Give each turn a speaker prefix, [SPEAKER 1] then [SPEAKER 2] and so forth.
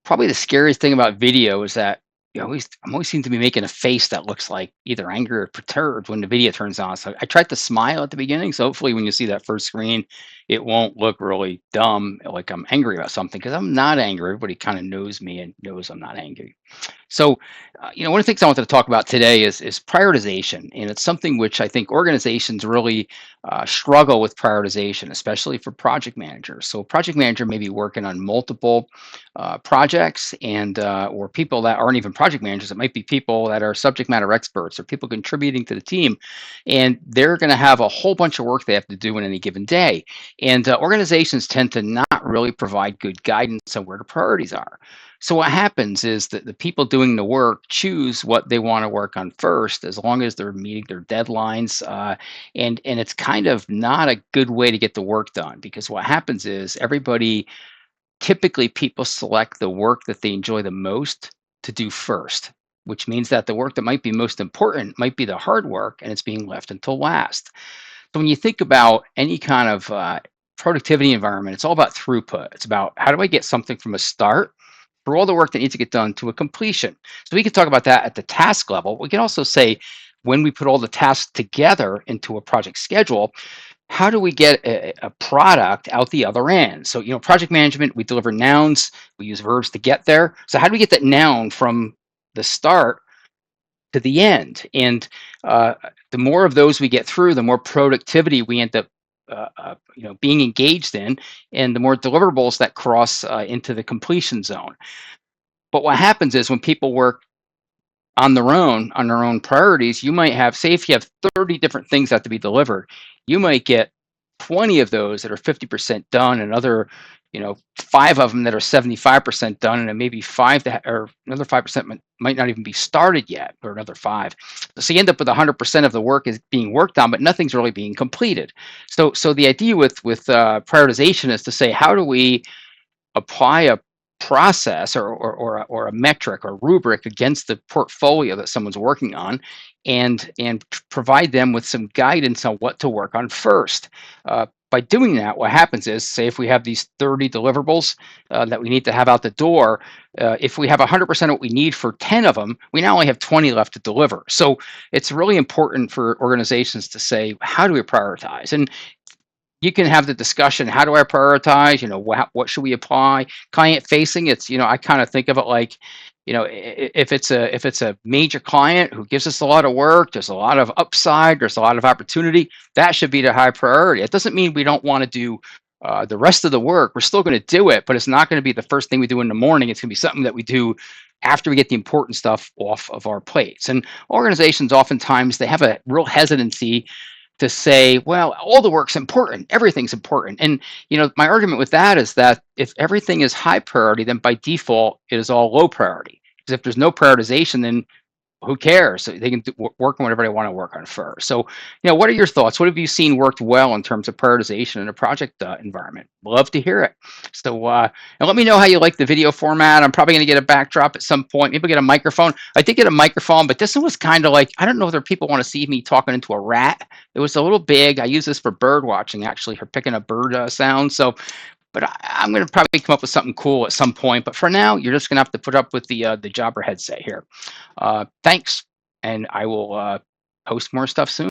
[SPEAKER 1] Probably the scariest thing about video is that I'm always seem to be making a face that looks like either angry or perturbed when the video turns on. So I tried to smile at the beginning, so hopefully when you see that first screen, it won't look really dumb, like I'm angry about something because I'm not angry. Everybody kind of knows me and knows I'm not angry. So, one of the things I wanted to talk about today is prioritization, and it's something which I think organizations really struggle with prioritization, especially for project managers. So, a project manager may be working on multiple projects, and or people that aren't even project managers. It might be people that are subject matter experts or people contributing to the team, and they're going to have a whole bunch of work they have to do in any given day. And organizations tend to not really provide good guidance on where the priorities are. So what happens is that the people doing the work choose what they want to work on first, as long as they're meeting their deadlines, and it's kind of not a good way to get the work done because what happens is everybody typically people select the work that they enjoy the most to do first, which means that the work that might be most important might be the hard work, and it's being left until last. So when you think about any kind of productivity environment, it's all about throughput. It's about how do I get something from a start for all the work that needs to get done to a completion. So we can talk about that at the task level. We can also say when we put all the tasks together into a project schedule, how do we get a product out the other end? So, project management, we deliver nouns, we use verbs to get there. So how do we get that noun from the start to the end? And uh, the more of those we get through, the more productivity we end up being engaged in, and the more deliverables that cross into the completion zone. But what happens is when people work on their own priorities, you might have, say, if you have 30 different things that have to be delivered, you might get 20 of those that are 50% done, and other, five of them that are 75% done, and then maybe five that or another 5% might not even be started yet, or another five. So you end up with 100% of the work is being worked on, but nothing's really being completed. So the idea with prioritization is to say, how do we apply a process or a metric or rubric against the portfolio that someone's working on, and provide them with some guidance on what to work on first. By doing that, what happens is, say, if we have these 30 deliverables that we need to have out the door, if we have 100% of what we need for 10 of them, we now only have 20 left to deliver. So it's really important for organizations to say, how do we prioritize? And you can have the discussion, how do I prioritize? What should we apply? Client facing, it's, I kind of think of it like, if it's a major client who gives us a lot of work, there's a lot of upside, there's a lot of opportunity, that should be the high priority. It doesn't mean we don't want to do the rest of the work. We're still going to do it, but it's not going to be the first thing we do in the morning. It's going to be something that we do after we get the important stuff off of our plates. And organizations oftentimes, they have a real hesitancy to say, well, all the work's important, everything's important. And my argument with that is that if everything is high priority, then by default it is all low priority. Because if there's no prioritization, then who cares? So they can work on whatever they want to work on first. So, what are your thoughts? What have you seen worked well in terms of prioritization in a project environment? Love to hear it. So, and let me know how you like the video format. I'm probably going to get a backdrop at some point. Maybe get a microphone. I did get a microphone, but this one was kind of like, I don't know whether people want to see me talking into a rat. It was a little big. I use this for bird watching, actually, for picking up bird sounds. So, but I'm going to probably come up with something cool at some point. But for now, you're just going to have to put up with the Jobber headset here. Thanks, and I will post more stuff soon.